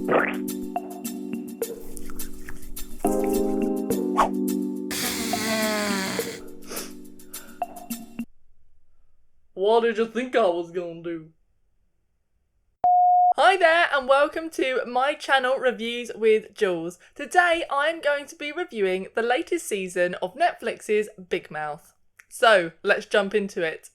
What did you think I was gonna do? Hi there and welcome to my channel Reviews with Jules. Today I'm going to be reviewing the latest season of Netflix's Big Mouth. So let's jump into it.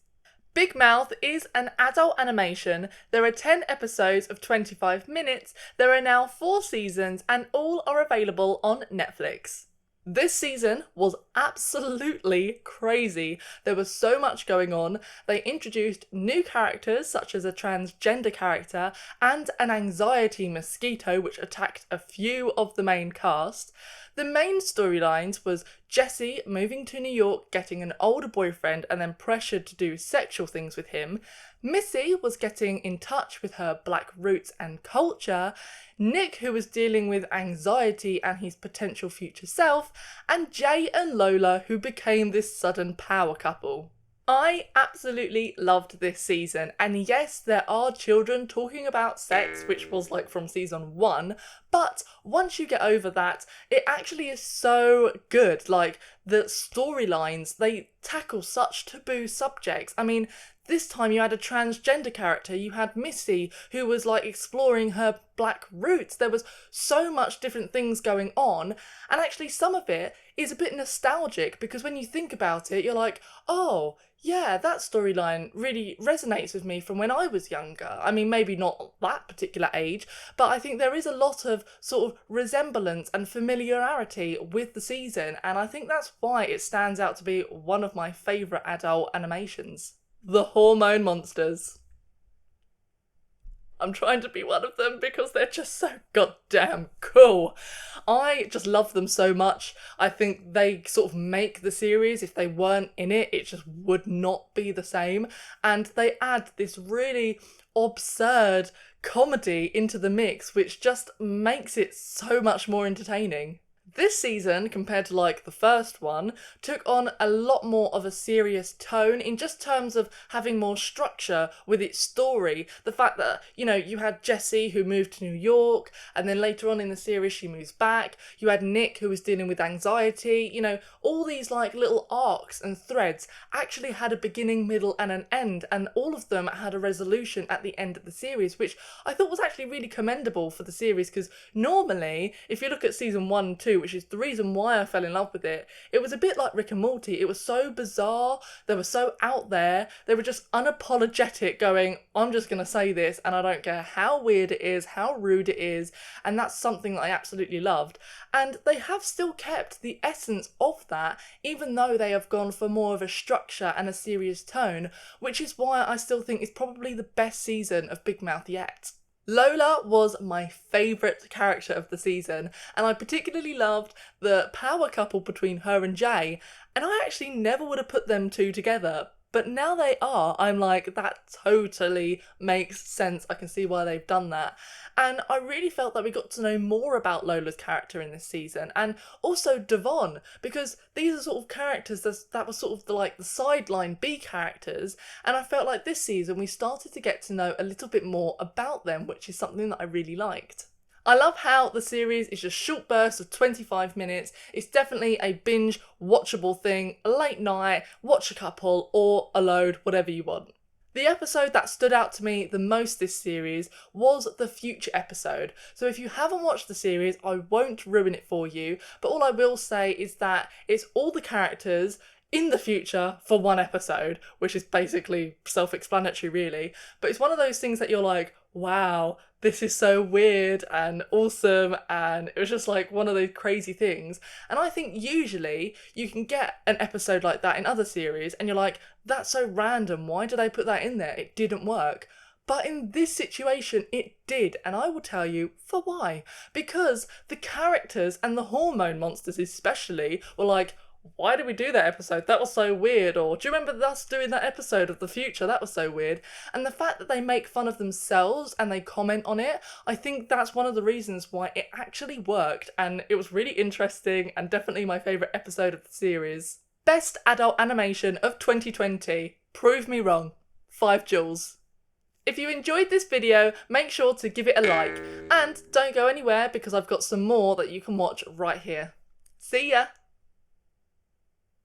Big Mouth is an adult animation. There are 10 episodes of 25 minutes. There are now 4 seasons and all are available on Netflix. This season was absolutely crazy. There was so much going on. They introduced new characters such as a transgender character and an anxiety mosquito which attacked a few of the main cast. The main storylines was Jessie moving to New York, getting an older boyfriend and then pressured to do sexual things with him. Missy was getting in touch with her black roots and culture. Nick, who was dealing with anxiety and his potential future self. And Jay and Lola, who became this sudden power couple. I absolutely loved this season, and yes, there are children talking about sex, which was like from season 1, but once you get over that, it actually is so good. Like, the storylines, they tackle such taboo subjects. I mean, this time you had a transgender character, you had Missy, who was like exploring her black roots. There was so much different things going on, and actually some of it is a bit nostalgic because when you think about it, you're like, oh, yeah, that storyline really resonates with me from when I was younger. I mean, maybe not that particular age, but I think there is a lot of sort of resemblance and familiarity with the season, and I think that's why it stands out to be one of my favourite adult animations. The hormone monsters. I'm trying to be one of them because they're just so goddamn cool. I just love them so much. I think they sort of make the series. If they weren't in it, it just would not be the same. And they add this really absurd comedy into the mix, which just makes it so much more entertaining. This season, compared to like the first one, took on a lot more of a serious tone in just terms of having more structure with its story. The fact that, you know, you had Jessie who moved to New York, and then later on in the series she moves back. You had Nick who was dealing with anxiety. You know, all these like little arcs and threads actually had a beginning, middle and an end, and all of them had a resolution at the end of the series, which I thought was actually really commendable for the series, because normally, if you look at season 1 and 2, which is the reason why I fell in love with it, it was a bit like Rick and Morty. It was so bizarre, they were so out there, they were just unapologetic, going, I'm just going to say this and I don't care how weird it is, how rude it is, and that's something that I absolutely loved. And they have still kept the essence of that, even though they have gone for more of a structure and a serious tone, which is why I still think it's probably the best season of Big Mouth yet. Lola was my favourite character of the season, and I particularly loved the power couple between her and Jay, and I actually never would have put them two together, but now they are, I'm like, that totally makes sense. I can see why they've done that. And I really felt that we got to know more about Lola's character in this season, and also Devon, because these are sort of characters that were sort of the sideline B characters, and I felt like this season we started to get to know a little bit more about them, which is something that I really liked. I love how the series is just short bursts of 25 minutes. It's definitely a binge watchable thing, a late night, watch a couple, or a load, whatever you want. The episode that stood out to me the most this series was the future episode. So if you haven't watched the series, I won't ruin it for you, but all I will say is that it's all the characters in the future for one episode, which is basically self-explanatory really, but it's one of those things that you're like, wow, this is so weird and awesome, and it was just like one of those crazy things. And I think usually you can get an episode like that in other series and you're like, that's so random, why did they put that in there? It didn't work. But in this situation, it did, and I will tell you for why. Because the characters and the hormone monsters especially were like, why did we do that episode? That was so weird. Or do you remember us doing that episode of the future? That was so weird. And the fact that they make fun of themselves and they comment on it, I think that's one of the reasons why it actually worked, and it was really interesting and definitely my favourite episode of the series. Best adult animation of 2020. Prove me wrong. 5 Jules. If you enjoyed this video, make sure to give it a like. And don't go anywhere because I've got some more that you can watch right here. See ya!